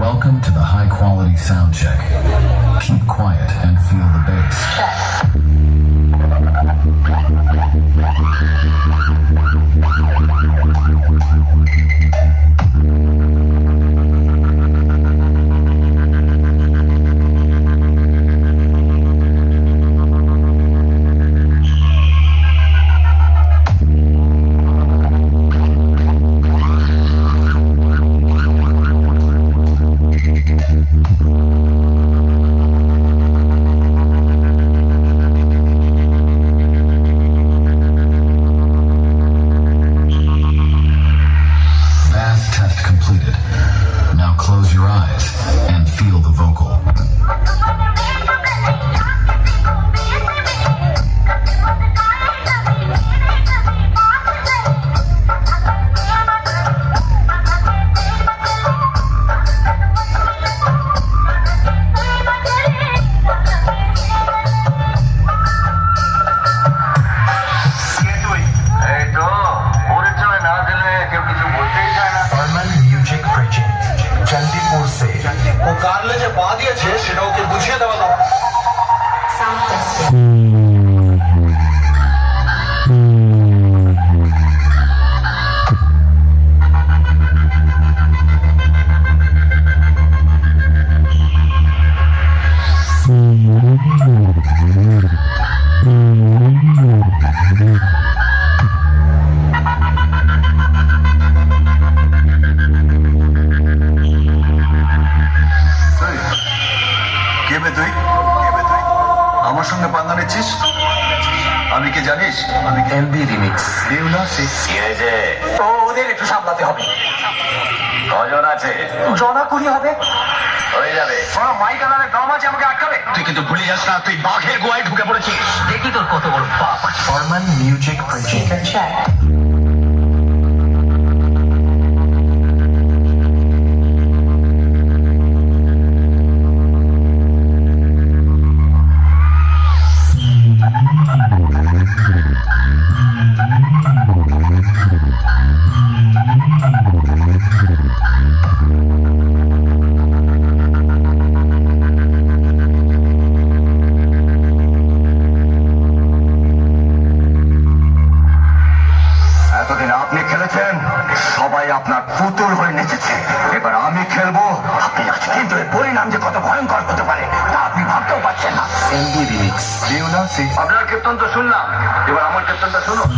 Welcome to the high quality sound check. Keep quiet and feel the bass. Test completed. Now close your eyes and feel the vocal. Chandipur से वो कारले जो पा दिया छे सेटाओ के बुझिए देवा दाও साउंड टेस्टिंग আমার সঙ্গে পাঙ্গা নিচ্ছিস আমি কি জানিস আমি MB Remix. দেউলা সে হয়েছে তো ওদের একটু সামলাতে হবে কজন আছে জনা কুড়ি হবে হয়ে যাবে ওরা মাইক আলারে দম আছে আমাকে আটকাবে তুই কিন্তু ভুলে যাস না তুই বাঘের গোয়ায় ঢুকে পড়েছিস দেখি তোর কত বড় বাপ ফরমান মিউজিক প্রেজেন্ট check. এতদিন আপনি খেলেছেন সবাই আপনার পুতুল হয়ে নেচেছে এবার আমি খেলবো আপনি আজকে কিন্তু এর পরিণাম যে কত ভয়ঙ্কর হতে পারে তা আপনি ভাবতেও পারছেন না MB Remix. আপনার কীর্তন তো শুনলাম এবার আমার কীর্তনটা শুনুন